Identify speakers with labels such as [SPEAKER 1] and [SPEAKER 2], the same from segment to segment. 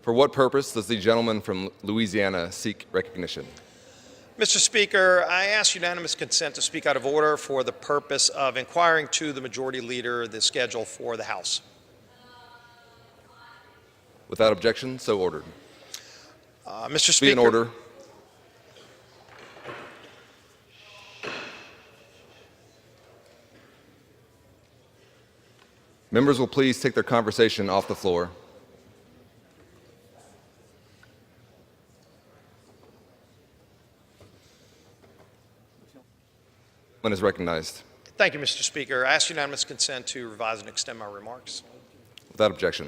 [SPEAKER 1] For what purpose does the gentleman from Louisiana seek recognition?
[SPEAKER 2] Mr. Speaker, I ask unanimous consent to speak out of order for the purpose of inquiring to the Majority Leader the schedule for the House.
[SPEAKER 1] Without objection, so ordered.
[SPEAKER 2] Mr. Speaker.
[SPEAKER 1] Be in order. Members will please take their conversation off the floor. One is recognized.
[SPEAKER 2] Thank you, Mr. Speaker. I ask unanimous consent to revise and extend my remarks.
[SPEAKER 1] Without objection.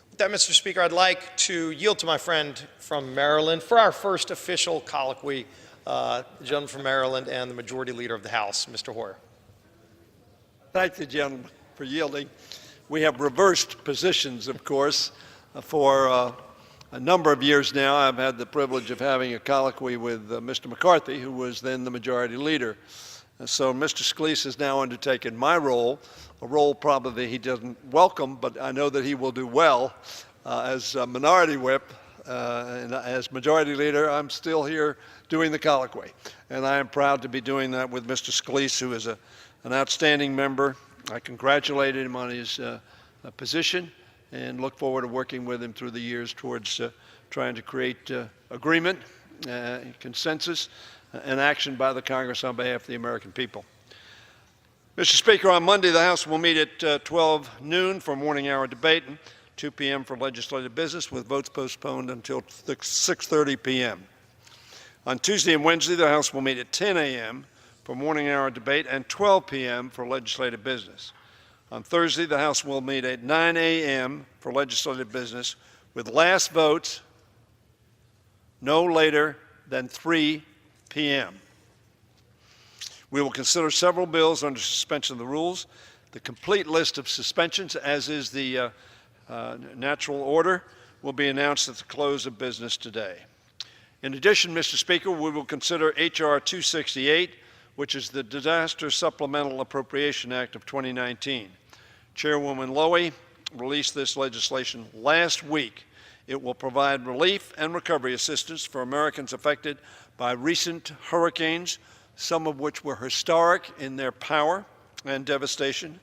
[SPEAKER 2] With that, Mr. Speaker, I'd like to yield to my friend from Maryland for our first official colloquy, the gentleman from Maryland and the Majority Leader of the House, Mr. Hoyer.
[SPEAKER 3] Thank the gentleman for yielding. We have reversed positions, of course, for a number of years now. I've had the privilege of having a colloquy with Mr. McCarthy, who was then the Majority Leader. So Mr. Scalise has now undertaken my role, a role probably he doesn't welcome, but I know that he will do well as Minority Whip. And as Majority Leader, I'm still here doing the colloquy. And I am proud to be doing that with Mr. Scalise, who is an outstanding member. I congratulate him on his position and look forward to working with him through the years towards trying to create agreement, consensus, and action by the Congress on behalf of the American people. Mr. Speaker, on Monday, the House will meet at 12 noon for morning hour debate and 2 p.m. for legislative business, with votes postponed until 6:30 p.m. On Tuesday and Wednesday, the House will meet at 10 a.m. for morning hour debate and 12 p.m. for legislative business. On Thursday, the House will meet at 9 a.m. for legislative business, with last votes no later than 3 p.m. We will consider several bills under suspension of the rules. The complete list of suspensions, as is the natural order, will be announced at the close of business today. In addition, Mr. Speaker, we will consider H.R. 268, which is the Disaster Supplemental Appropriation Act of 2019. Chairwoman Lowy released this legislation last week. It will provide relief and recovery assistance for Americans affected by recent hurricanes, some of which were historic in their power and devastation,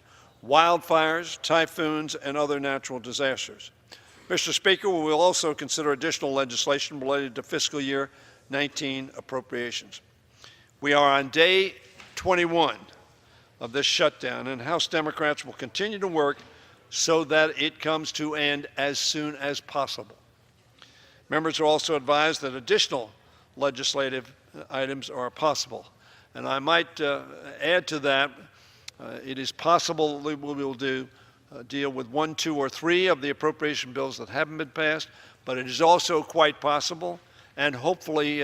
[SPEAKER 3] wildfires, typhoons, and other natural disasters. Mr. Speaker, we will also consider additional legislation related to fiscal year 19 appropriations. We are on day 21 of this shutdown, and House Democrats will continue to work so that it comes to end as soon as possible. Members are also advised that additional legislative items are possible. And I might add to that, it is possible that we will deal with 1, 2, or 3 of the appropriation bills that haven't been passed, but it is also quite possible, and hopefully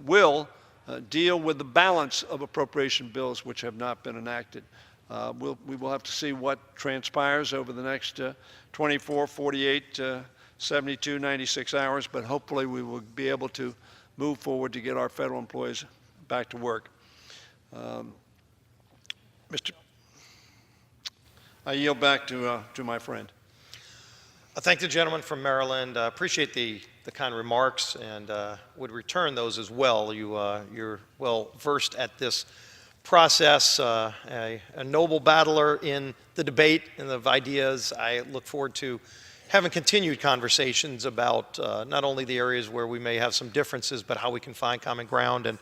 [SPEAKER 3] will, deal with the balance of appropriation bills which have not been enacted. We will have to see what transpires over the next 24, 48, 72, 96 hours, but hopefully we will be able to move forward to get our federal employees back to work. I yield back to my friend.
[SPEAKER 2] I thank the gentleman from Maryland. Appreciate the kind remarks, and would return those as well. You're well versed at this process, a noble battler in the debate and of ideas. I look forward to having continued conversations about not only the areas where we may have some differences, but how we can find common ground. And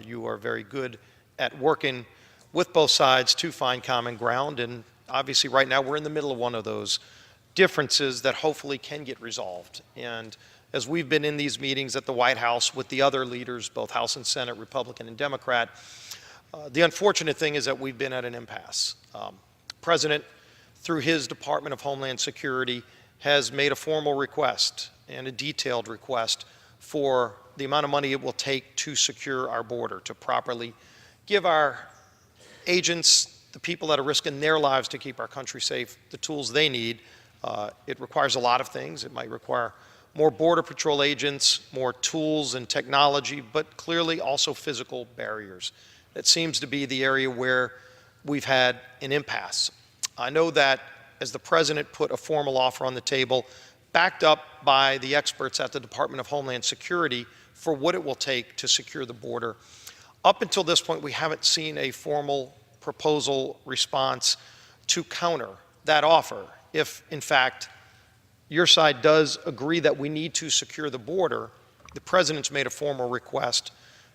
[SPEAKER 2] you are very good at working with both sides to find common ground. And obviously right now we're in the middle of one of those differences that hopefully can get resolved. And as we've been in these meetings at the White House with the other leaders, both House and Senate, Republican and Democrat, the unfortunate thing is that we've been at an impasse. President, through his Department of Homeland Security, has made a formal request and a detailed request for the amount of money it will take to secure our border, to properly give our agents, the people that are risking their lives to keep our country safe, the tools they need. It requires a lot of things. It might require more Border Patrol agents, more tools and technology, but clearly also physical barriers. It seems to be the area where we've had an impasse. I know that as the President put a formal offer on the table, backed up by the experts at the Department of Homeland Security for what it will take to secure the border. Up until this point, we haven't seen a formal proposal response to counter that offer. If, in fact, your side does agree that we need to secure the border, the President's made a formal request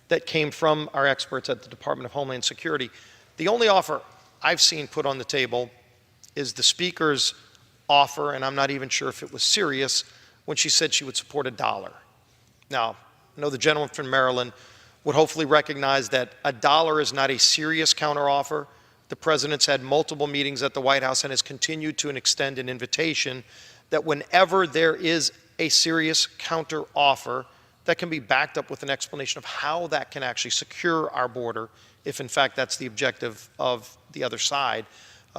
[SPEAKER 2] that came from our experts at the Department of Homeland Security. The only offer I've seen put on the table is the Speaker's offer, and I'm not even sure if it was serious, when she said she would support $1. Now, I know the gentleman from Maryland would hopefully recognize that $1 is not a serious counteroffer. The President's had multiple meetings at the White House and has continued to extend an invitation that whenever there is a serious counteroffer that can be backed up with an explanation of how that can actually secure our border, if in fact that's the objective of the other side.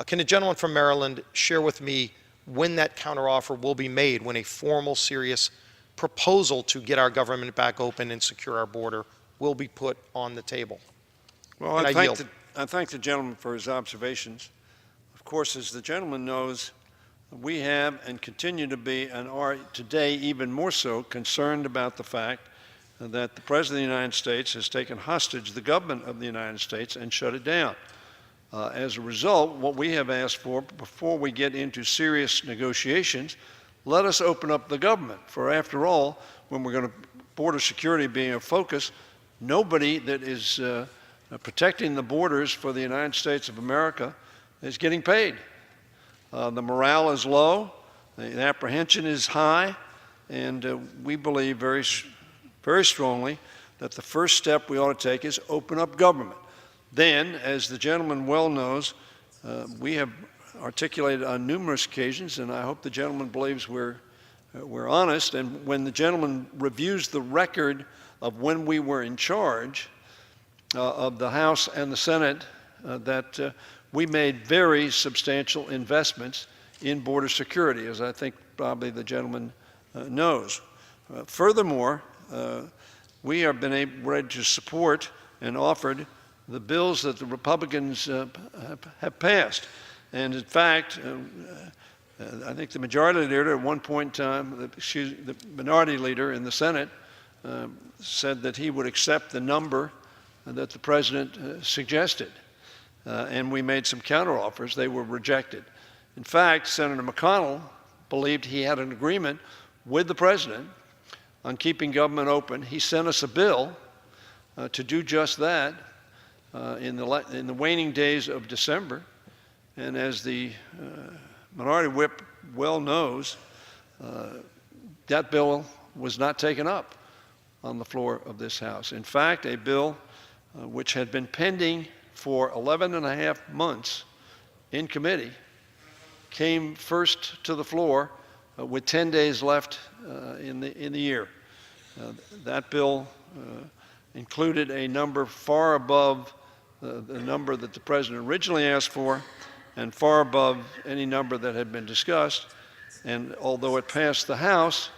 [SPEAKER 2] Can the gentleman from Maryland share with me when that counteroffer will be made, when a formal, serious proposal to get our government back open and secure our border will be put on the table?
[SPEAKER 3] Well,
[SPEAKER 2] And
[SPEAKER 3] I thank the gentleman for his observations. Of course, as the gentleman knows, we have and continue to be, and are today even more so, concerned about the fact that the President of the United States has taken hostage the government of the United States and shut it down. As a result, what we have asked for, before we get into serious negotiations, let us open up the government. For after all, when we're going to border security being a focus, nobody that is protecting the borders for the United States of America is getting paid. The morale is low, the apprehension is high, and we believe very, very strongly that the first step we ought to take is open up government. Then, as the gentleman well knows, we have articulated on numerous occasions, and I hope the gentleman believes we're honest, and when the gentleman reviews the record of when we were in charge of the House and the Senate, that we made very substantial investments in border security, as I think probably the gentleman knows. Furthermore, we have been ready to support and offered the bills that the Republicans have passed. And in fact, I think the Majority Leader at one point in time, the Minority Leader in the Senate, said that he would accept the number that the President suggested. And we made some counteroffers. They were rejected. In fact, Senator McConnell believed he had an agreement with the President on keeping government open. He sent us a bill to do just that in the waning days of December. And as the Minority Whip well knows, that bill was not taken up on the floor of this House. In fact, a bill which had been pending for 11 and a half months in committee came first to the floor with 10 days left in the year. That bill included a number far above the number that the President originally asked for and far above any number that had been discussed. And although it passed the House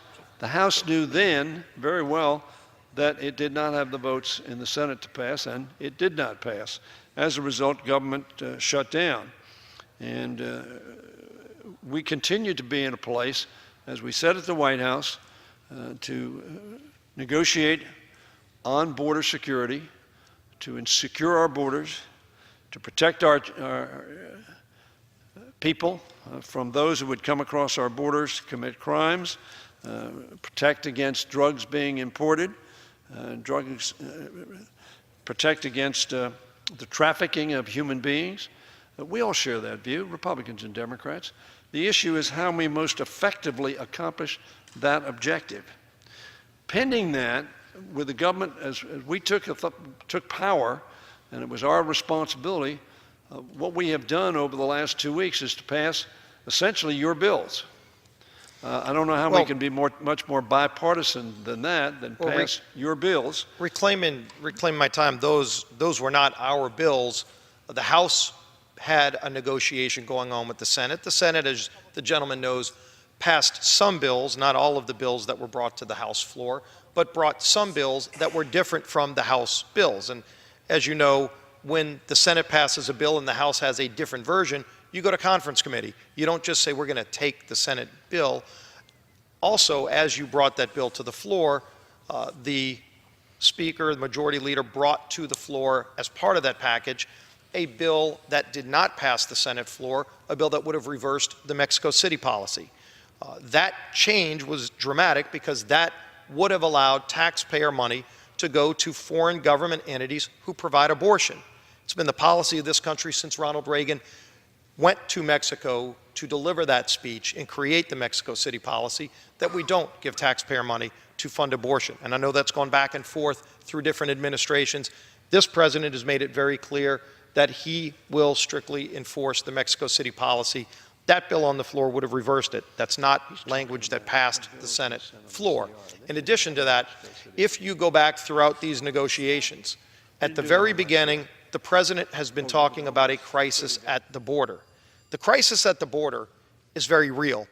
[SPEAKER 3] knew then very well that it did not have the votes in the Senate to pass, and it did not pass. As a result, government shut down. And we continue to be in a place, as we said at the White House, to negotiate on border security, to secure our borders, to protect our people from those who would come across our borders to commit crimes, protect against drugs being imported, protect against the trafficking of human beings. We all share that view, Republicans and Democrats. The issue is how we most effectively accomplish that objective. Pending that, with the government, as we took power, and it was our responsibility, what we have done over the last 2 weeks is to pass essentially your bills. I don't know how we can be much more bipartisan than that, than pass your bills.
[SPEAKER 2] Reclaiming my time, those were not our bills. The House had a negotiation going on with the Senate. The Senate, as the gentleman knows, passed some bills, not all of the bills that were brought to the House floor, but brought some bills that were different from the House bills. And as you know, when the Senate passes a bill and the House has a different version, you go to conference committee. You don't just say, we're going to take the Senate bill. Also, as you brought that bill to the floor, the Speaker, the Majority Leader, brought to the floor as part of that package a bill that did not pass the Senate floor, a bill that would have reversed the Mexico City policy. That change was dramatic because that would have allowed taxpayer money to go to foreign government entities who provide abortion. It's been the policy of this country since Ronald Reagan went to Mexico to deliver that speech and create the Mexico City policy that we don't give taxpayer money to fund abortion. And I know that's gone back and forth through different administrations. This president has made it very clear that he will strictly enforce the Mexico City policy. That bill on the floor would have reversed it. That's not language that passed the Senate floor. In addition to that, if you go back throughout these negotiations, at the very beginning, the president has been talking about a crisis at the border. The crisis at the border is very real.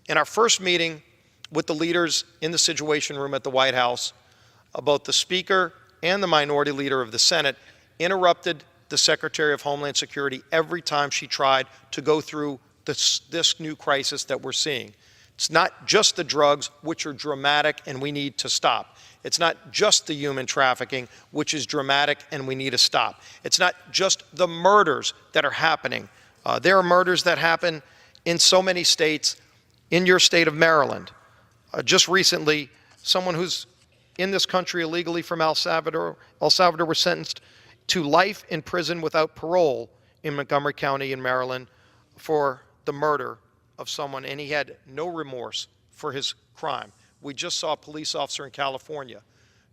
[SPEAKER 2] In our first meeting with the leaders in the Situation Room at the White House, both the Speaker and the Minority Leader of the Senate interrupted the Secretary of Homeland Security every time she tried to go through this new crisis that we're seeing. It's not just the drugs, which are dramatic and we need to stop. It's not just the human trafficking, which is dramatic and we need to stop. It's not just the murders that are happening. There are murders that happen in so many states. In your state of Maryland, just recently, someone who's in this country illegally from El Salvador was sentenced to life in prison without parole in Montgomery County in Maryland for the murder of someone, and he had no remorse for his crime. We just saw a police officer in California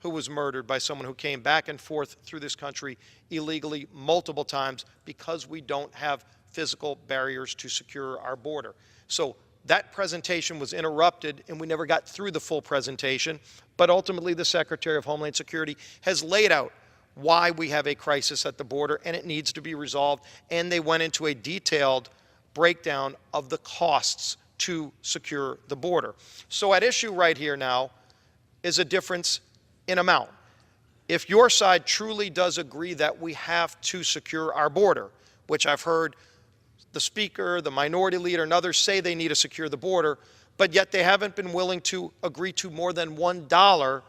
[SPEAKER 2] who was murdered by someone who came back and forth through this country illegally multiple times because we don't have physical barriers to secure our border. So that presentation was interrupted and we never got through the full presentation, but ultimately the Secretary of Homeland Security has laid out why we have a crisis at the border and it needs to be resolved, and they went into a detailed breakdown of the costs to secure the border. So at issue right here now is a difference in amount. If your side truly does agree that we have to secure our border, which I've heard the Speaker, the Minority Leader, and others say they need to secure the border, but yet they haven't been willing to agree to more than $1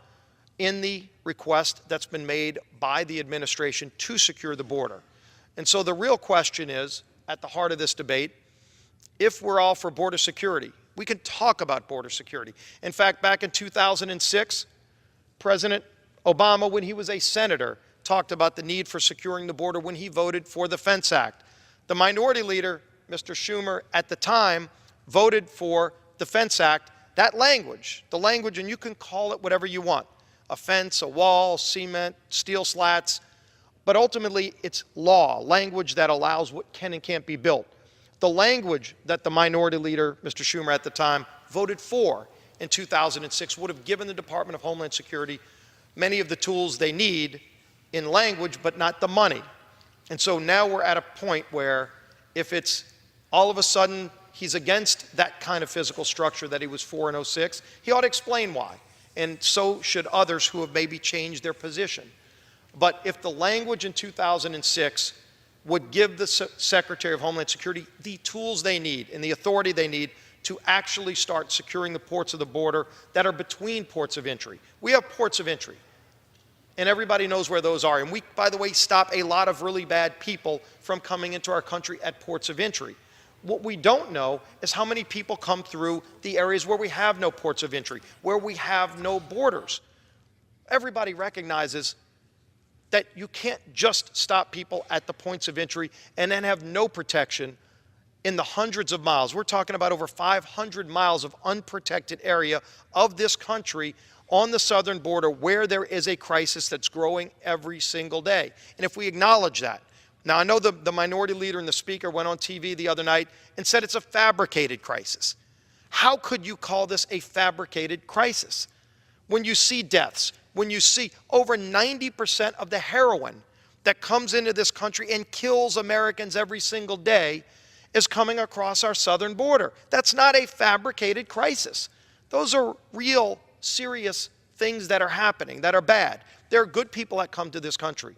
[SPEAKER 2] in the request that's been made by the administration to secure the border. And so the real question is, at the heart of this debate, if we're all for border security, we can talk about border security. In fact, back in 2006, President Obama, when he was a senator, talked about the need for securing the border when he voted for the Fence Act. The Minority Leader, Mr. Schumer, at the time, voted for the Fence Act. That language, the language, and you can call it whatever you want, a fence, a wall, cement, steel slats, but ultimately it's law, language that allows what can and can't be built. The language that the Minority Leader, Mr. Schumer, at the time, voted for in 2006 would have given the Department of Homeland Security many of the tools they need in language, but not the money. And so now we're at a point where if it's all of a sudden he's against that kind of physical structure that he was for in 06, he ought to explain why. And so should others who have maybe changed their position. But if the language in 2006 would give the Secretary of Homeland Security the tools they need and the authority they need to actually start securing the ports of the border that are between ports of entry. We have ports of entry, and everybody knows where those are. And we, by the way, stop a lot of really bad people from coming into our country at ports of entry. What we don't know is how many people come through the areas where we have no ports of entry, where we have no borders. Everybody recognizes that you can't just stop people at the points of entry and then have no protection in the hundreds of miles. We're talking about over 500 miles of unprotected area of this country on the southern border where there is a crisis that's growing every single day. And if we acknowledge that, now I know the Minority Leader and the Speaker went on TV the other night and said it's a fabricated crisis. How could you call this a fabricated crisis? When you see deaths, when you see over 90% of the heroin that comes into this country and kills Americans every single day is coming across our southern border. That's not a fabricated crisis. Those are real, serious things that are happening, that are bad. There are good people that come to this country.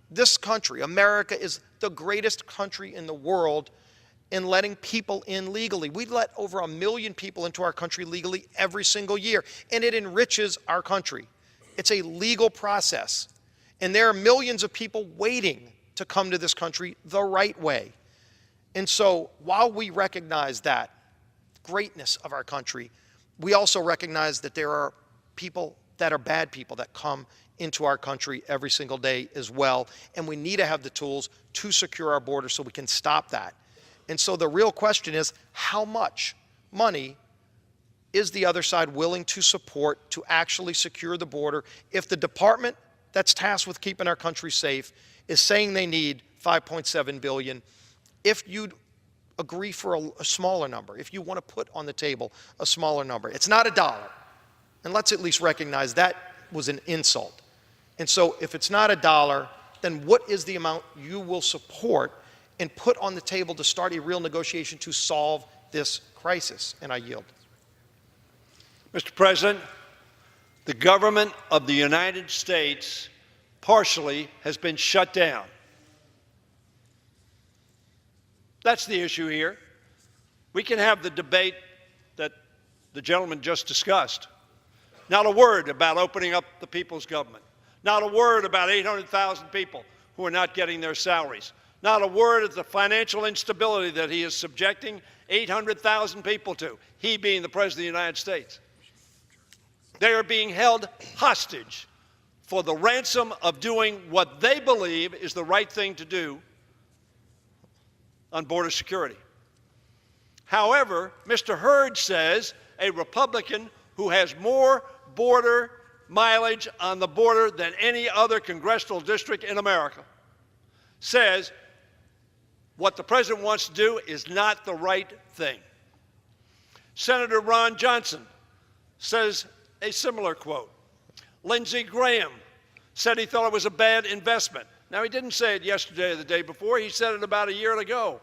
[SPEAKER 2] This country, America, is the greatest country in the world, in letting people in legally. We let over 1 million people into our country legally every single year, and it enriches our country. It's a legal process, and there are millions of people waiting to come to this country the right way. And so while we recognize that greatness of our country, we also recognize that there are people that are bad people that come into our country every single day as well, and we need to have the tools to secure our border so we can stop that. And so the real question is, how much money is the other side willing to support to actually secure the border if the department that's tasked with keeping our country safe is saying they need $5.7 billion? If you'd agree for a smaller number, if you want to put on the table a smaller number, it's not $1. And let's at least recognize that was an insult. And so if it's not $1, then what is the amount you will support and put on the table to start a real negotiation to solve this crisis? And I yield.
[SPEAKER 3] Mr. President, the government of the United States partially has been shut down. That's the issue here. We can have the debate that the gentleman just discussed. Not a word about opening up the people's government. Not a word about 800,000 people who are not getting their salaries. Not a word of the financial instability that he is subjecting 800,000 people to, he being the President of the United States. They are being held hostage for the ransom of doing what they believe is the right thing to do on border security. However, Mr. Hurd says a Republican who has more border mileage on the border than any other congressional district in America says what the president wants to do is not the right thing. Senator Ron Johnson says a similar quote. Lindsey Graham said he thought it was a bad investment. Now, he didn't say it yesterday or the day before. He said it about a year ago.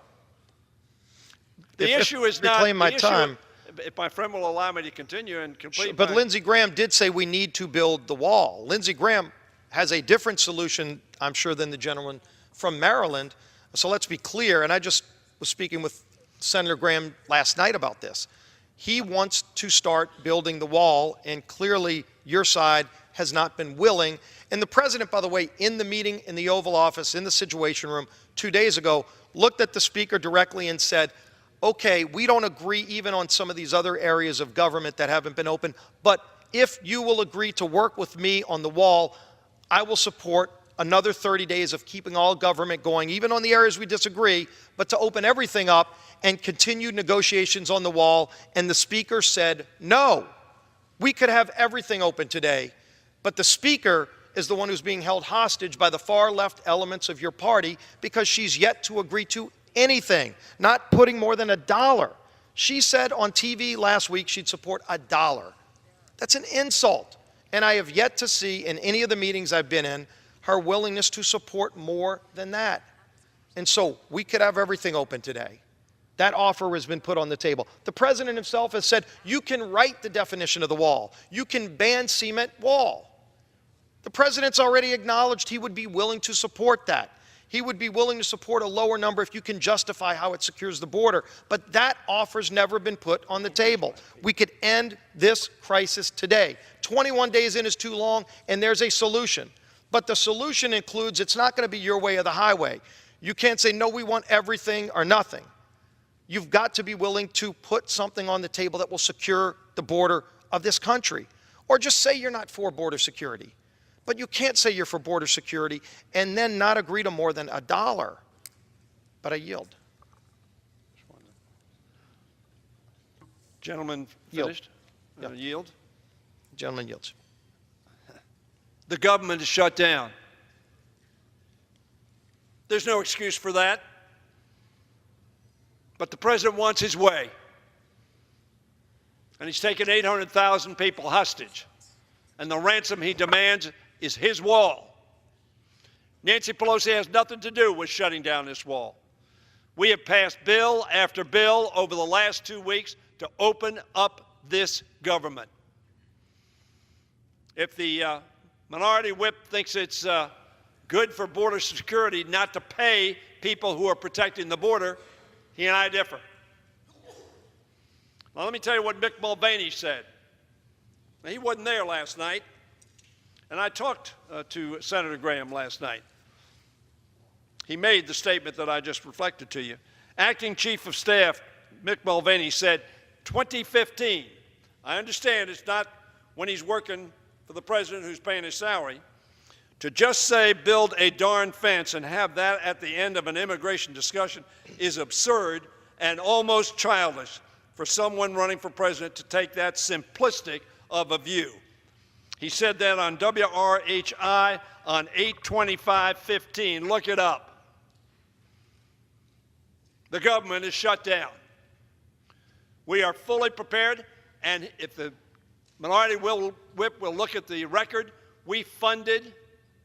[SPEAKER 3] The issue is not...
[SPEAKER 2] Reclaim my time.
[SPEAKER 3] If my friend will allow me to continue and complete
[SPEAKER 2] But Lindsey Graham did say we need to build the wall. Lindsey Graham has a different solution, I'm sure, than the gentleman from Maryland. So let's be clear, and I just was speaking with Senator Graham last night about this. He wants to start building the wall, and clearly your side has not been willing. And the president, by the way, in the meeting in the Oval Office, in the Situation Room 2 days ago, looked at the speaker directly and said, okay, we don't agree even on some of these other areas of government that haven't been open, but if you will agree to work with me on the wall, I will support another 30 days of keeping all government going, even on the areas we disagree, but to open everything up and continue negotiations on the wall. And the speaker said, no, we could have everything open today, but the speaker is the one who's being held hostage by the far left elements of your party because she's yet to agree to anything, not putting more than $1. She said on TV last week she'd support $1. That's an insult. And I have yet to see in any of the meetings I've been in her willingness to support more than that. And so we could have everything open today. That offer has been put on the table. The president himself has said you can write the definition of the wall. You can ban cement wall. The president's already acknowledged he would be willing to support that. He would be willing to support a lower number if you can justify how it secures the border. But that offer's never been put on the table. We could end this crisis today. 21 days in is too long, and there's a solution. But the solution includes it's not going to be your way or the highway. You can't say, no, we want everything or nothing. You've got to be willing to put something on the table that will secure the border of this country. Or just say you're not for border security. But you can't say you're for border security and then not agree to more than $1. But I yield.
[SPEAKER 3] Gentleman
[SPEAKER 2] Yield.
[SPEAKER 3] finished?
[SPEAKER 2] Yep.
[SPEAKER 3] Yield?
[SPEAKER 2] Gentleman yields.
[SPEAKER 3] The government is shut down. There's no excuse for that. But the president wants his way. And he's taken 800,000 people hostage. And the ransom he demands is his wall. Nancy Pelosi has nothing to do with shutting down this wall. We have passed bill after bill over the last 2 weeks to open up this government. If the Minority Whip thinks it's good for border security not to pay people who are protecting the border, He and I differ. Now, let me tell you what Mick Mulvaney said. Now, he wasn't there last night, and I talked to Senator Graham last night. He made the statement that I just reflected to you. Acting Chief of Staff Mick Mulvaney said, 2015, I understand it's not when he's working for the president who's paying his salary, to just say build a darn fence and have that at the end of an immigration discussion is absurd and almost childish for someone running for president to take that simplistic of a view. He said that on WRHI on 8/25/15. Look it up. The government is shut down. We are fully prepared, and if the Minority Whip will look at the record, we funded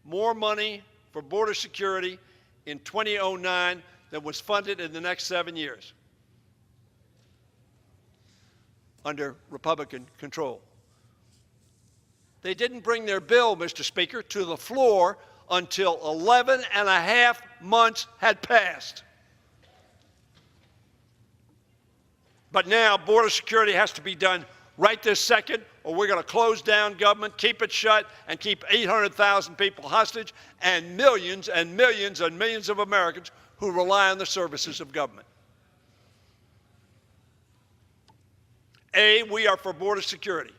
[SPEAKER 3] more money for border security in 2009 than was funded in the next 7 years under Republican control. They didn't bring their bill, Mr. Speaker, to the floor until 11 and a half months had passed. But now border security has to be done right this second, or we're going to close down government, keep it shut, and keep 800,000 people hostage and millions and millions and millions of Americans who rely on the services of government. A, we are for border security.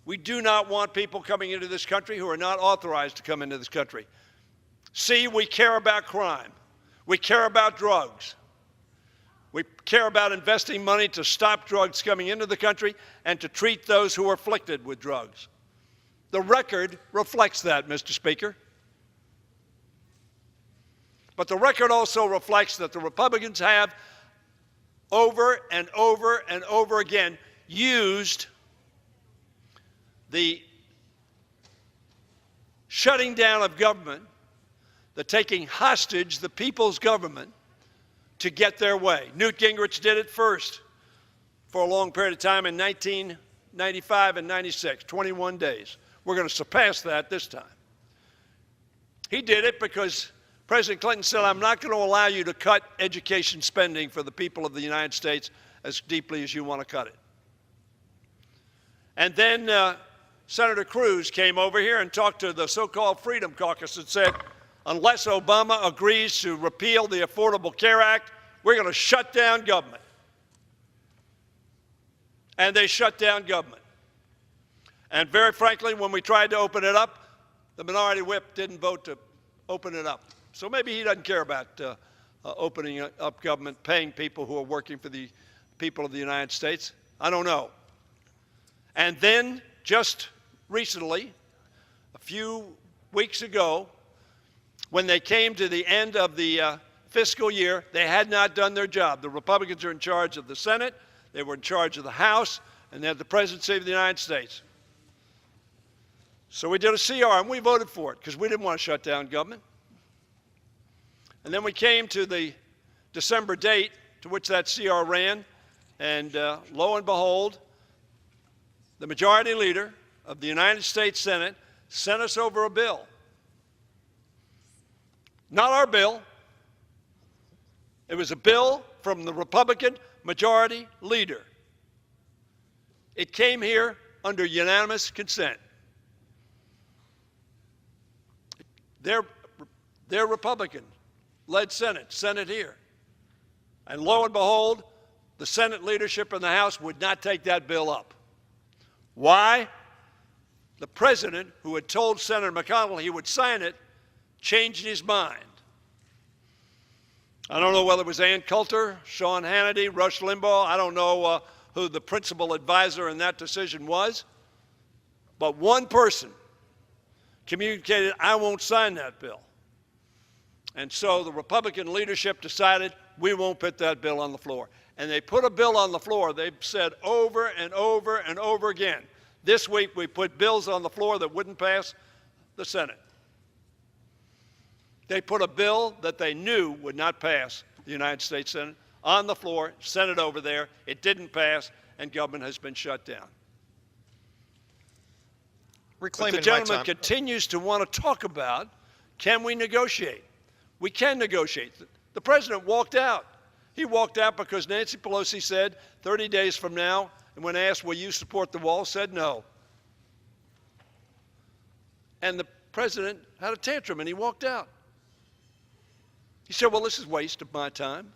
[SPEAKER 3] We do not want people coming into this country who are not authorized to come into this country. C, we care about crime. We care about drugs. We care about investing money to stop drugs coming into the country and to treat those who are afflicted with drugs. The record reflects that, Mr. Speaker. But the record also reflects that the Republicans have over and over and over again used the shutting down of government, the taking hostage the people's government, to get their way. Newt Gingrich did it first for a long period of time in 1995 and 96, 21 days. We're going to surpass that this time. He did it because President Clinton said, I'm not going to allow you to cut education spending for the people of the United States as deeply as you want to cut it. And then Senator Cruz came over here and talked to the so-called Freedom Caucus and said, unless Obama agrees to repeal the Affordable Care Act, we're going to shut down government. And they shut down government. And very frankly, when we tried to open it up, the Minority Whip didn't vote to open it up. So maybe he doesn't care about opening up government, paying people who are working for the people of the United States. I don't know. And then just recently, a few weeks ago, when they came to the end of the fiscal year, they had not done their job. The Republicans are in charge of the Senate, they were in charge of the House, and they had the presidency of the United States. So we did a CR, and we voted for it because we didn't want to shut down government. And then we came to the December date to which that CR ran, and lo and behold, the Majority Leader of the United States Senate sent us over a bill. Not our bill. It was a bill from the Republican Majority Leader. It came here under unanimous consent. Their Republican-led Senate sent it here. And lo and behold, the Senate leadership in the House would not take that bill up. Why? The president, who had told Senator McConnell he would sign it, changed his mind. I don't know whether it was Ann Coulter, Sean Hannity, Rush Limbaugh. I don't know who the principal advisor in that decision was. But one person communicated, I won't sign that bill. And so the Republican leadership decided, we won't put that bill on the floor. And they put a bill on the floor. They've said over and over and over again, this week we put bills on the floor that wouldn't pass the Senate. They put a bill that they knew would not pass the United States Senate on the floor, sent it over there. It didn't pass, and government has been shut down. But the gentleman continues to want to talk about, can we negotiate? We can negotiate. The president walked out He walked out because Nancy Pelosi said 30 days from now, and when asked, will you support the wall, said no. And the president had a tantrum and he walked out. He said, well, this is a waste of my time.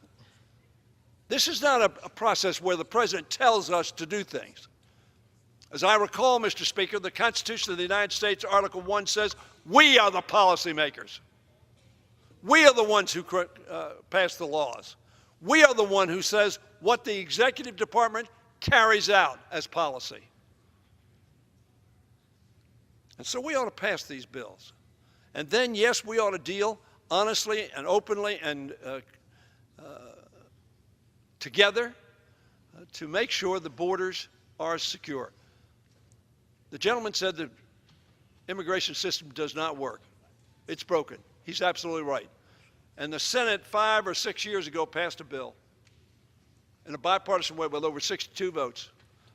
[SPEAKER 3] This is not a process where the president tells us to do things. As I recall, Mr. Speaker, the Constitution of the United States, Article 1 says, we are the policymakers. We are the ones who pass the laws. We are the one who says what the executive department carries out as policy. And so we ought to pass these bills. And then, yes, we ought to deal honestly and openly and together to make sure the borders are secure. The gentleman said the immigration system does not work. It's broken. He's absolutely right. And the Senate 5 or 6 years ago passed a bill in a bipartisan way with over 62 votes,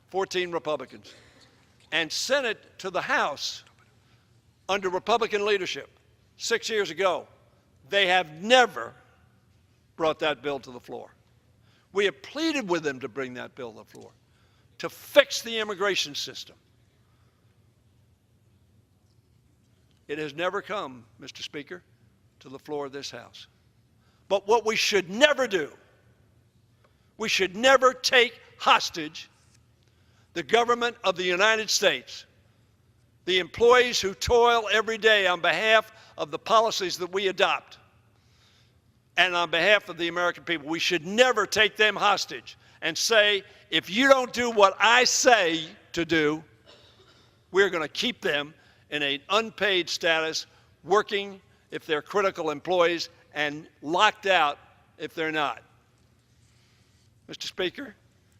[SPEAKER 3] 14 Republicans, and sent it to the House under Republican leadership 6 years ago. They have never brought that bill to the floor. We have pleaded with them to bring that bill to the floor, to fix the immigration system. It has never come, Mr. Speaker, to the floor of this House. But what we should never do, we should never take hostage the government of the United States, the employees who toil every day on behalf of the policies that we adopt and on behalf of the American people. We should never take them hostage and say, if you don't do what I say to do, we're going to keep them in an unpaid status, working if they're critical employees, and locked out if they're not. Mr. Speaker,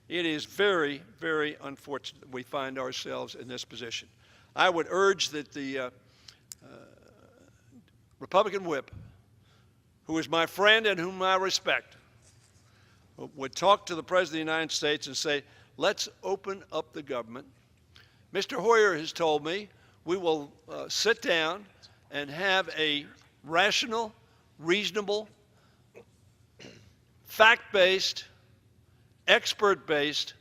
[SPEAKER 3] it is very, very unfortunate that we find ourselves in this position. I would urge that the Republican whip, who is my friend and whom I respect, would talk to the President of the United States and say, let's open up the government. Mr. Hoyer has told me we will sit down and have a rational, reasonable, fact-based, expert-based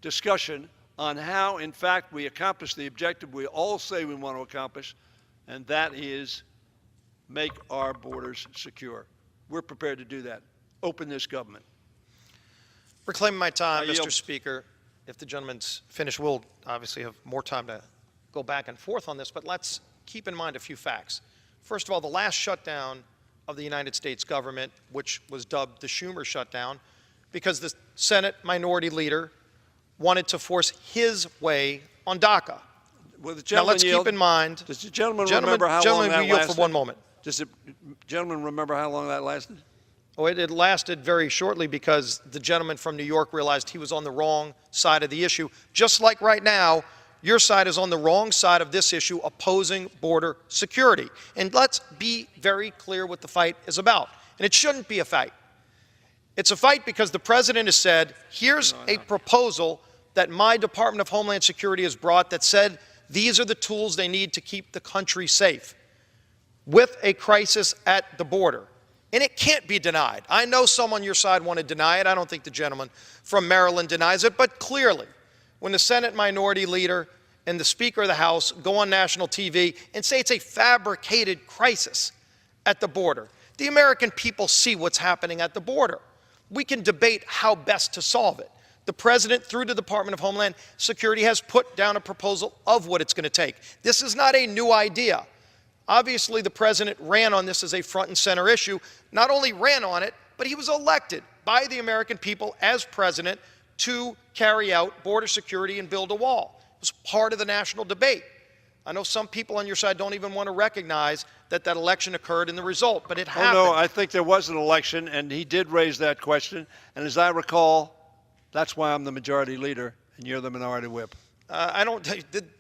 [SPEAKER 3] discussion on how, in fact, we accomplish the objective we all say we want to accomplish, and that is make our borders secure. We're prepared to do that. Open this government.
[SPEAKER 2] Reclaiming my time,
[SPEAKER 3] I yield.
[SPEAKER 2] Mr. Speaker. If the gentleman's finished, we'll obviously have more time to go back and forth on this, but let's keep in mind a few facts. First of all, the last shutdown of the United States government, which was dubbed the Schumer shutdown, because the Senate Minority Leader wanted to force his way on DACA. Now let's keep in mind.
[SPEAKER 3] Does the gentleman remember how long that
[SPEAKER 2] yield
[SPEAKER 3] lasted?
[SPEAKER 2] for one moment.
[SPEAKER 3] Does the gentleman remember how long that lasted?
[SPEAKER 2] Oh, it lasted very shortly because the gentleman from New York realized he was on the wrong side of the issue. Just like right now, your side is on the wrong side of this issue, opposing border security. And let's be very clear what the fight is about. And it shouldn't be a fight. It's a fight because the president has said, here's a proposal that my Department of Homeland Security has brought that said these are the tools they need to keep the country safe with a crisis at the border. And it can't be denied. I know some on your side want to deny it. I don't think the gentleman from Maryland denies it. But clearly, when the Senate Minority Leader and the Speaker of the House go on national TV and say it's a fabricated crisis at the border, the American people see what's happening at the border. We can debate how best to solve it. The president, through the Department of Homeland Security, has put down a proposal of what it's going to take. This is not a new idea. Obviously, the president ran on this as a front and center issue. Not only ran on it, but he was elected by the American people as president to carry out border security and build a wall. It was part of the national debate. I know some people on your side don't even want to recognize that that election occurred in the result, but it happened.
[SPEAKER 3] Oh, no, I think there was an election, and he did raise that question. And as I recall, that's why I'm the majority leader, and you're the minority whip.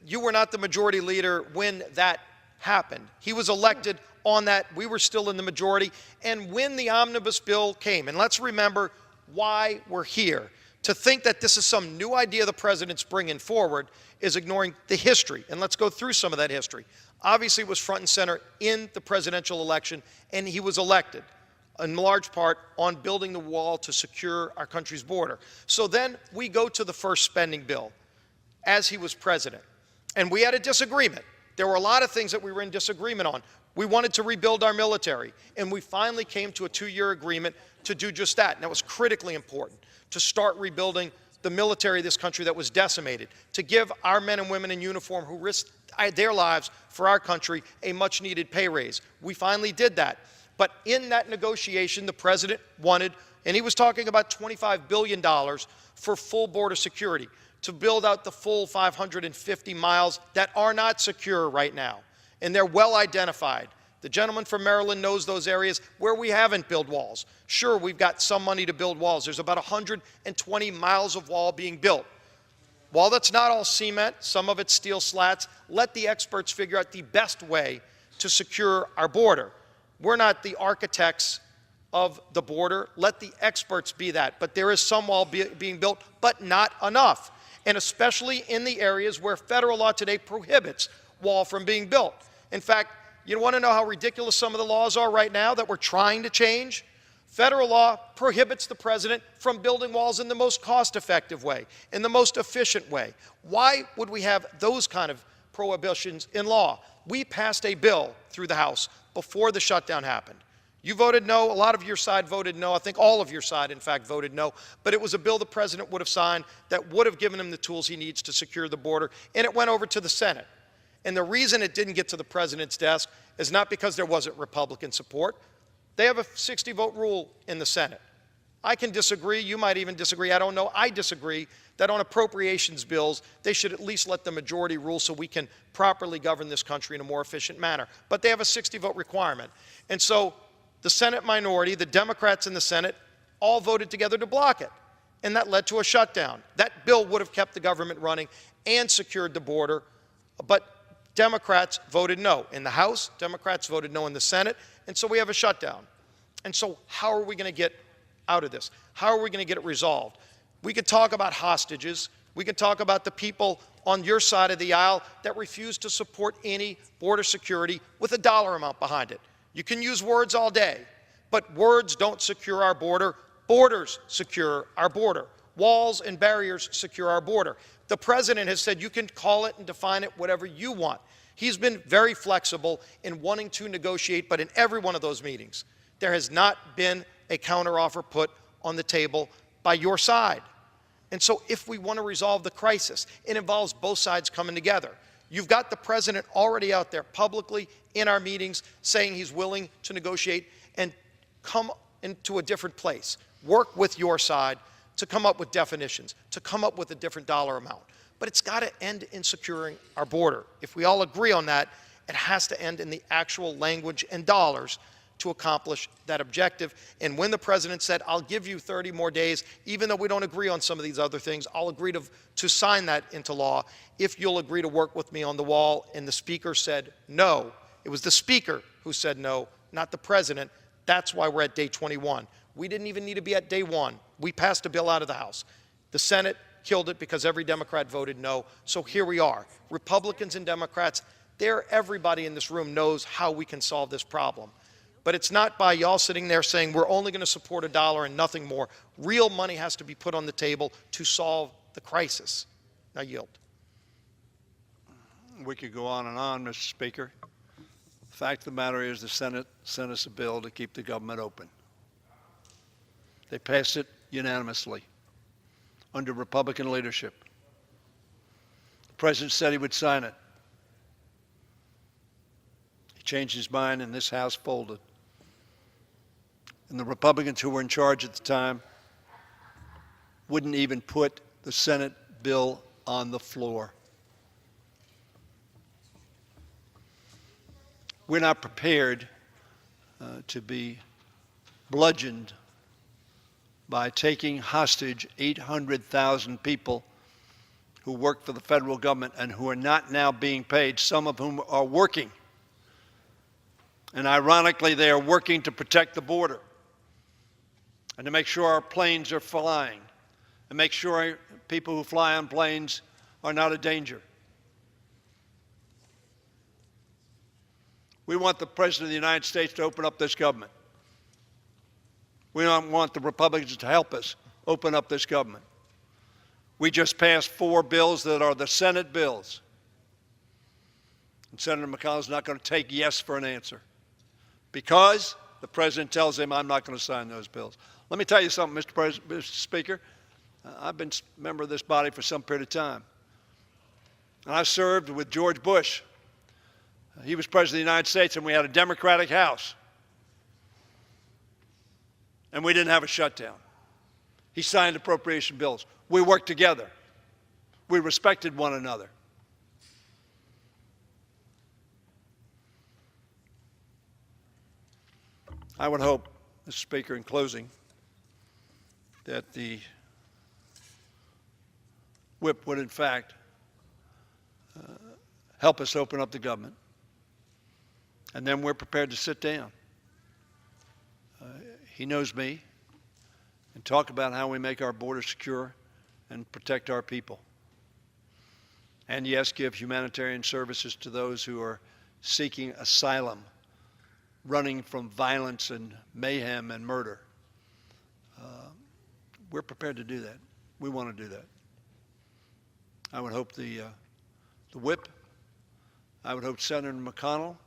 [SPEAKER 2] You were not the majority leader when that happened. He was elected on that. We were still in the majority. And when the omnibus bill came, and let's remember why we're here, to think that this is some new idea the president's bringing forward is ignoring the history. And let's go through some of that history. Obviously, it was front and center in the presidential election, and he was elected. in large part on building the wall to secure our country's border. So then we go to the first spending bill as he was president. And we had a disagreement. There were a lot of things that we were in disagreement on. We wanted to rebuild our military, and we finally came to a 2-year agreement to do just that. And that was critically important, to start rebuilding the military of this country that was decimated, to give our men and women in uniform who risked their lives for our country a much-needed pay raise. We finally did that. But in that negotiation, the president wanted, and he was talking about $25 billion for full border security, to build out the full 550 miles that are not secure right now. And they're well identified. The gentleman from Maryland knows those areas where we haven't built walls. Sure, we've got some money to build walls. There's about 120 miles of wall being built. While that's not all cement, some of it's steel slats, let the experts figure out the best way to secure our border. We're not the architects of the border. Let the experts be that. But there is some wall being built, but not enough. And especially in the areas where federal law today prohibits wall from being built. In fact, you want to know how ridiculous some of the laws are right now that we're trying to change? Federal law prohibits the president from building walls in the most cost-effective way, in the most efficient way. Why would we have those kind of prohibitions in law? We passed a bill through the House before the shutdown happened. You voted no. A lot of your side voted no. I think all of your side, in fact, voted no. But it was a bill the president would have signed that would have given him the tools he needs to secure the border, and it went over to the Senate. And the reason it didn't get to the president's desk is not because there wasn't Republican support. They have a 60-vote rule in the Senate. I can disagree. You might even disagree. I don't know. I disagree that on appropriations bills, they should at least let the majority rule so we can properly govern this country in a more efficient manner. But they have a 60-vote requirement. And so the Senate minority, the Democrats in the Senate, all voted together to block it. And that led to a shutdown. That bill would have kept the government running and secured the border. But Democrats voted no. In the House, Democrats voted no in the Senate. And so we have a shutdown. And so how are we going to get out of this? How are we going to get it resolved? We could talk about hostages. We could talk about the people on your side of the aisle that refuse to support any border security with a dollar amount behind it. You can use words all day, but words don't secure our border. Borders secure our border. Walls and barriers secure our border. The president has said you can call it and define it whatever you want. He's been very flexible in wanting to negotiate, but in every one of those meetings, there has not been a counteroffer put on the table by your side. And so if we want to resolve the crisis, it involves both sides coming together. You've got the president already out there publicly in our meetings saying he's willing to negotiate and come into a different place. Work with your side to come up with definitions, to come up with a different dollar amount. But it's got to end in securing our border. If we all agree on that, it has to end in the actual language and dollars to accomplish that objective. And when the president said, I'll give you 30 more days, even though we don't agree on some of these other things, I'll agree to sign that into law if you'll agree to work with me on the wall. And the speaker said no. It was the speaker who said no, not the president. That's why we're at day 21. We didn't even need to be at day 1. We passed a bill out of the House. The Senate killed it because every Democrat voted no. So here we are. Republicans and Democrats, everybody in this room knows how we can solve this problem. But it's not by y'all sitting there saying we're only going to support a dollar and nothing more. Real money has to be put on the table to solve the crisis. Now yield.
[SPEAKER 3] We could go on, Mr. Speaker. The fact of the matter is the Senate sent us a bill to keep the government open. They passed it unanimously under Republican leadership. The president said he would sign it. He changed his mind and this House folded. And the Republicans who were in charge at the time wouldn't even put the Senate bill on the floor. We're not prepared to be bludgeoned by taking hostage 800,000 people who work for the federal government and who are not now being paid, some of whom are working. And ironically, they are working to protect the border and to make sure our planes are flying and make sure people who fly on planes are not a danger. We want the President of the United States to open up this government. We don't want the Republicans to help us open up this government. We just passed 4 bills that are the Senate bills. And Senator McConnell's not going to take yes for an answer because the president tells him, I'm not going to sign those bills. Let me tell you something, Mr. Speaker. I've been a member of this body for some period of time. And I served with George Bush. He was president of the United States, and we had a Democratic House. And we didn't have a shutdown. He signed appropriation bills. We worked together. We respected one another. I would hope, Mr. Speaker, in closing, that the whip would, in fact, help us open up the government. And then we're prepared to sit down. He knows me, and talk about how we make our border secure and protect our people. And yes, give humanitarian services to those who are seeking asylum, running from violence and mayhem and murder. We're prepared to do that. We want to do that. I would hope the whip, I would hope Senator McConnell,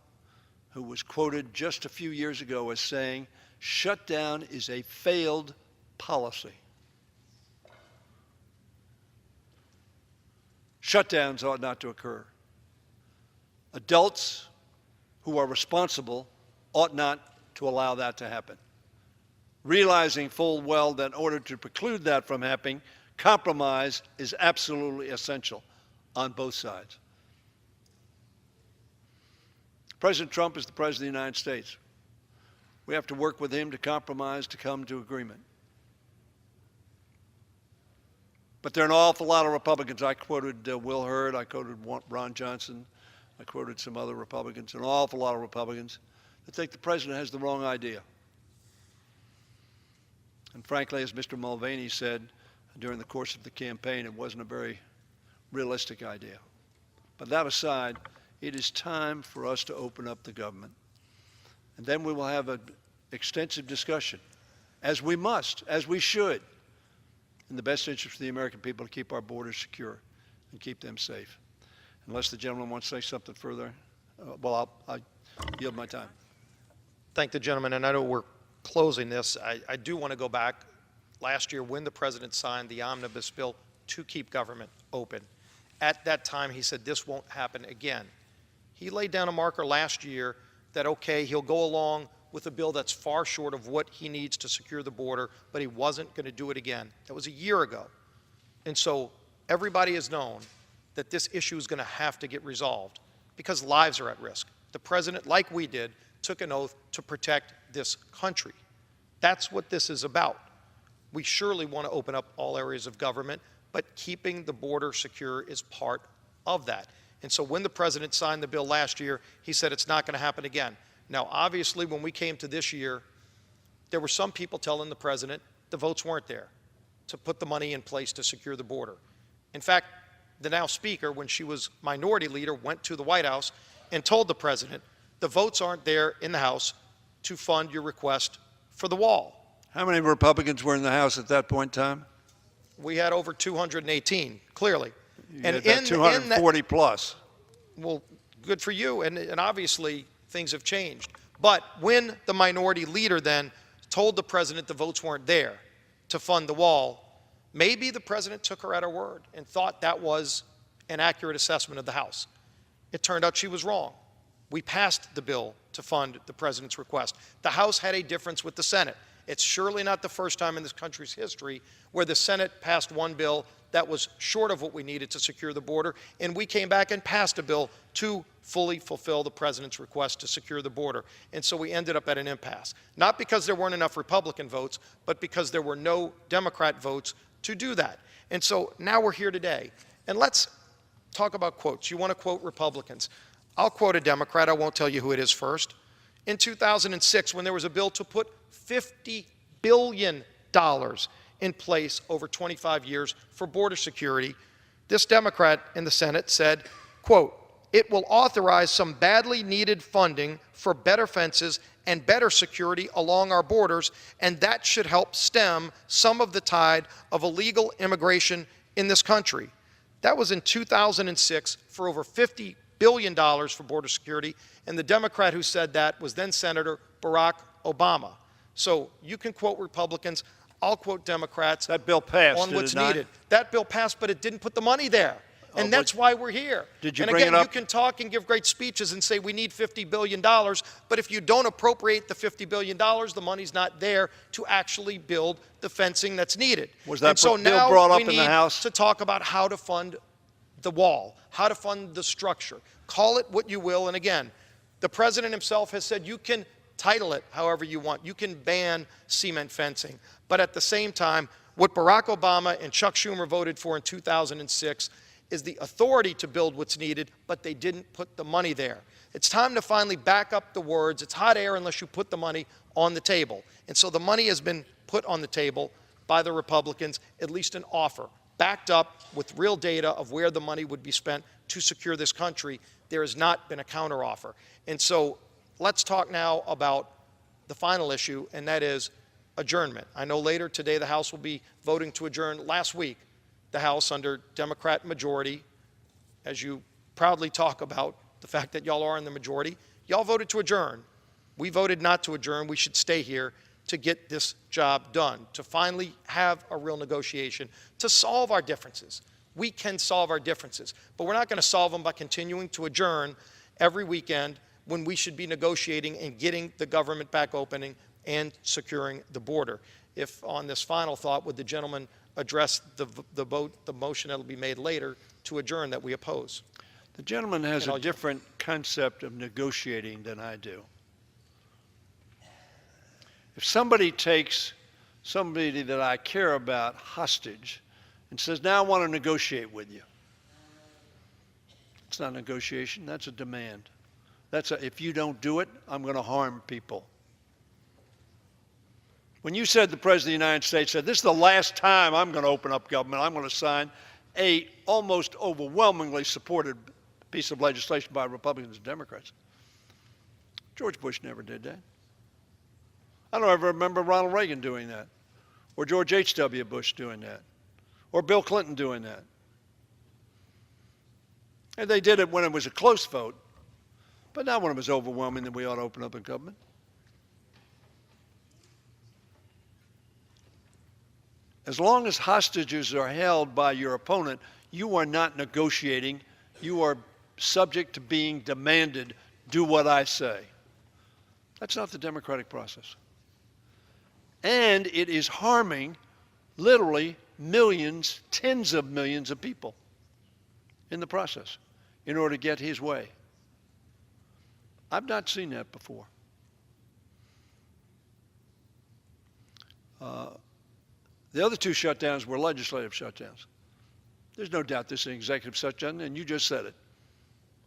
[SPEAKER 3] who was quoted just a few years ago as saying, shutdown is a failed policy. Shutdowns ought not to occur. Adults who are responsible ought not to allow that to happen. Realizing full well that in order to preclude that from happening, compromise is absolutely essential on both sides. President Trump is the President of the United States. We have to work with him to compromise, to come to agreement. But there are an awful lot of Republicans. I quoted Will Hurd, I quoted Ron Johnson, I quoted some other Republicans, an awful lot of Republicans that think the president has the wrong idea. And frankly, as Mr. Mulvaney said during the course of the campaign, it wasn't a very realistic idea. But that aside, it is time for us to open up the government. And then we will have an extensive discussion, as we must, as we should, in the best interest of the American people, to keep our borders secure and keep them safe. Unless the gentleman wants to say something further, well, I'll yield my time.
[SPEAKER 2] Thank the gentleman, and I know we're closing this. I do want to go back last year when the president signed the omnibus bill to keep government open. At that time, he said this won't happen again. He laid down a marker last year that, okay, he'll go along with a bill that's far short of what he needs to secure the border, but he wasn't going to do it again. That was a year ago. And so everybody has known that this issue is going to have to get resolved because lives are at risk. The president, like we did, took an oath to protect this country. That's what this is about. We surely want to open up all areas of government, but keeping the border secure is part of that. And so when the president signed the bill last year, he said it's not going to happen again. Now, obviously, when we came to this year, there were some people telling the president the votes weren't there to put the money in place to secure the border. In fact, the now speaker, when she was minority leader, went to the White House and told the president, the votes aren't there in the House to fund your request for the wall.
[SPEAKER 3] How many Republicans were in the House at that point in time?
[SPEAKER 2] We had over 218, clearly.
[SPEAKER 3] And in 240 plus.
[SPEAKER 2] Well, good for you, and obviously things have changed. But when the minority leader then told the president the votes weren't there to fund the wall, maybe the president took her at her word and thought that was an accurate assessment of the House. It turned out she was wrong. We passed the bill to fund the president's request. The House had a difference with the Senate. It's surely not the first time in this country's history where the Senate passed one bill that was short of what we needed to secure the border, and we came back and passed a bill to fully fulfill the president's request to secure the border. And so we ended up at an impasse. Not because there weren't enough Republican votes, but because there were no Democrat votes to do that. And so now we're here today. And let's talk about quotes. You want to quote Republicans. I'll quote a Democrat. I won't tell you who it is first. In 2006, when there was a bill to put $50 billion in place over 25 years for border security, this Democrat in the Senate said, quote, it will authorize some badly needed funding for better fences and better security along our borders, and that should help stem some of the tide of illegal immigration in this country. That was in 2006 for over $50 billion for border security, and the Democrat who said that was then Senator Barack Obama. So you can quote Republicans, I'll quote Democrats.
[SPEAKER 3] That bill passed,
[SPEAKER 2] on
[SPEAKER 3] did
[SPEAKER 2] what's
[SPEAKER 3] it not?
[SPEAKER 2] needed. That bill passed, but it didn't put the money there. And that's why we're here.
[SPEAKER 3] Did you
[SPEAKER 2] and
[SPEAKER 3] bring
[SPEAKER 2] again,
[SPEAKER 3] it up?
[SPEAKER 2] you can talk and give great speeches and say we need $50 billion, but if you don't appropriate the $50 billion, the money's not there to actually build the fencing that's needed.
[SPEAKER 3] Was that
[SPEAKER 2] and so
[SPEAKER 3] bill
[SPEAKER 2] now
[SPEAKER 3] brought up
[SPEAKER 2] we
[SPEAKER 3] in the
[SPEAKER 2] need
[SPEAKER 3] House?
[SPEAKER 2] to talk about how to fund the wall, how to fund the structure. Call it what you will, and again, the president himself has said you can title it however you want. You can ban cement fencing. But at the same time, what Barack Obama and Chuck Schumer voted for in 2006 is the authority to build what's needed, but they didn't put the money there. It's time to finally back up the words. It's hot air unless you put the money on the table. And so the money has been put on the table by the Republicans, at least an offer, backed up with real data of where the money would be spent to secure this country. There has not been a counteroffer. And so let's talk now about the final issue, and that is adjournment. I know later today the House will be voting to adjourn. Last week, the House under Democrat majority, as you proudly talk about the fact that y'all are in the majority, y'all voted to adjourn. We voted not to adjourn. We should stay here to get this job done, to finally have a real negotiation, to solve our differences. We can solve our differences, but we're not going to solve them by continuing to adjourn every weekend when we should be negotiating and getting the government back opening and securing the border. If on this final thought, would the gentleman address the motion that will be made later to adjourn that we oppose?
[SPEAKER 3] The gentleman has
[SPEAKER 2] And
[SPEAKER 3] a different concept of negotiating than I do. If somebody takes somebody that I care about hostage and says, now I want to negotiate with you, it's not negotiation, that's a demand. If you don't do it, I'm going to harm people. When you said the President of the United States said, this is the last time I'm going to open up government, I'm going to sign a almost overwhelmingly supported piece of legislation by Republicans and Democrats. George Bush never did that. I don't ever remember Ronald Reagan doing that, or George H.W. Bush doing that, or Bill Clinton doing that. And they did it when it was a close vote, but not when it was overwhelming that we ought to open up a government. As long as hostages are held by your opponent, you are not negotiating. You are subject to being demanded, do what I say. That's not the democratic process. And it is harming literally millions, tens of millions of people in the process in order to get his way. I've not seen that before. The other two shutdowns were legislative shutdowns. There's no doubt this is an executive shutdown, and you just said it.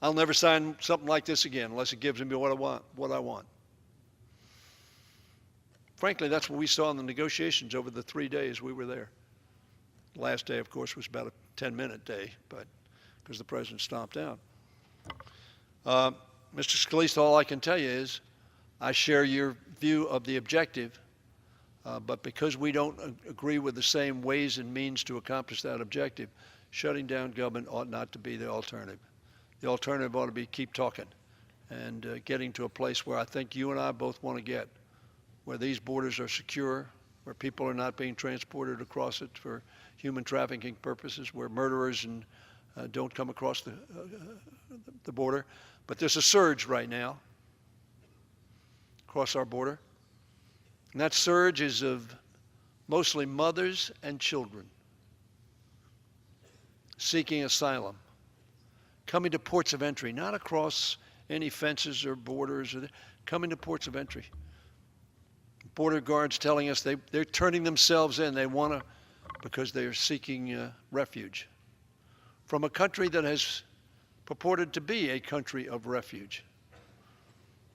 [SPEAKER 3] I'll never sign something like this again unless it gives me what I want. Frankly, that's what we saw in the negotiations over the 3 days we were there. The last day, of course, was about a 10-minute day, but because the president stomped out. Mr. Scalise, all I can tell you is I share your view of the objective, but because we don't agree with the same ways and means to accomplish that objective, shutting down government ought not to be the alternative. The alternative ought to be keep talking and getting to a place where I think you and I both want to get, where these borders are secure, where people are not being transported across it for human trafficking purposes, where murderers don't come across the border. But there's a surge right now across our border. And that surge is of mostly mothers and children seeking asylum, coming to ports of entry, not across any fences or borders, coming to ports of entry. Border guards telling us they're turning themselves in. They want to, because they are seeking refuge from a country that has purported to be a country of refuge.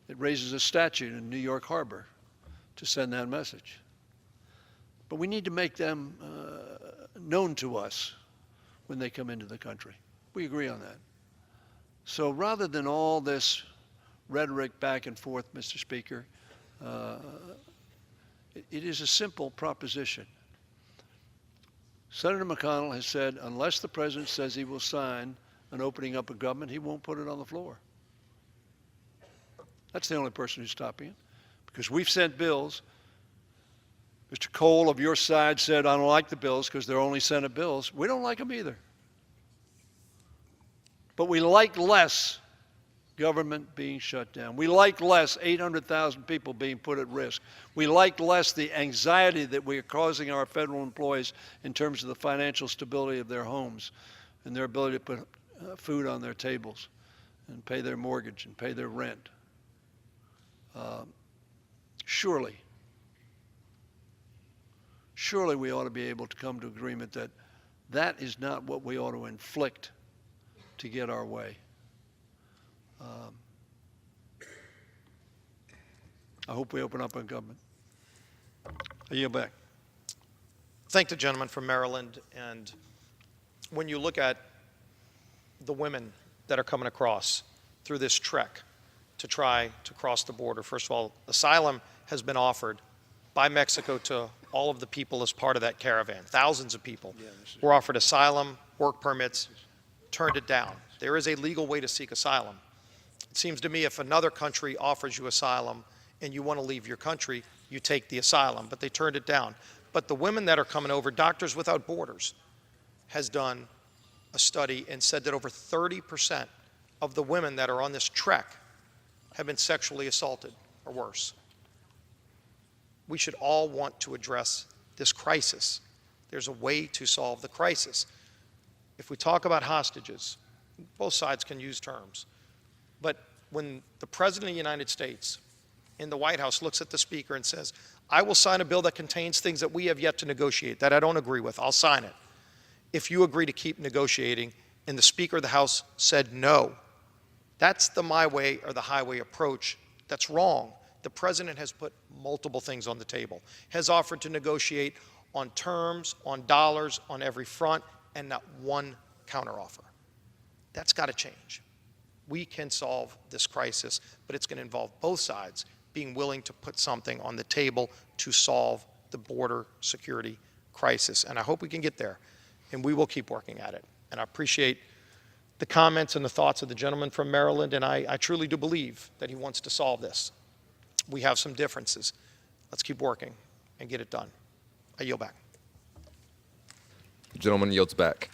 [SPEAKER 3] It raises a statute in New York Harbor to send that message. But we need to make them known to us when they come into the country. We agree on that. So rather than all this rhetoric back and forth, Mr. Speaker, it is a simple proposition. Senator McConnell has said unless the president says he will sign an opening up of government, he won't put it on the floor. That's the only person who's stopping it, because we've sent bills. Mr. Cole of your side said, I don't like the bills because they're only Senate bills. We don't like them either. But we like less government being shut down. We like less 800,000 people being put at risk. We like less the anxiety that we are causing our federal employees in terms of the financial stability of their homes and their ability to put food on their tables and pay their mortgage and pay their rent. Surely we ought to be able to come to agreement that that is not what we ought to inflict to get our way. I hope we open up on government. I yield back.
[SPEAKER 2] Thank the gentleman from Maryland. And when you look at the women that are coming across through this trek to try to cross the border, first of all, asylum has been offered by Mexico to all of the people as part of that caravan. Thousands of people were offered asylum, work permits, turned it down. There is a legal way to seek asylum. It seems to me if another country offers you asylum and you want to leave your country, you take the asylum, but they turned it down. But the women that are coming over, Doctors Without Borders has done a study and said that over 30% of the women that are on this trek have been sexually assaulted or worse. We should all want to address this crisis. There's a way to solve the crisis. If we talk about hostages, both sides can use terms, but when the President of the United States in the White House looks at the Speaker and says, I will sign a bill that contains things that we have yet to negotiate, that I don't agree with, I'll sign it, if you agree to keep negotiating, and the Speaker of the House said no, that's the my way or the highway approach. That's wrong. The President has put multiple things on the table, has offered to negotiate on terms, on dollars, on every front, and not one counteroffer. That's got to change. We can solve this crisis, but it's going to involve both sides being willing to put something on the table to solve the border security crisis. And I hope we can get there, and we will keep working at it. And I appreciate the comments and the thoughts of the gentleman from Maryland, and I truly do believe that he wants to solve this. We have some differences. Let's keep working and get it done. I yield back.
[SPEAKER 1] The gentleman yields back.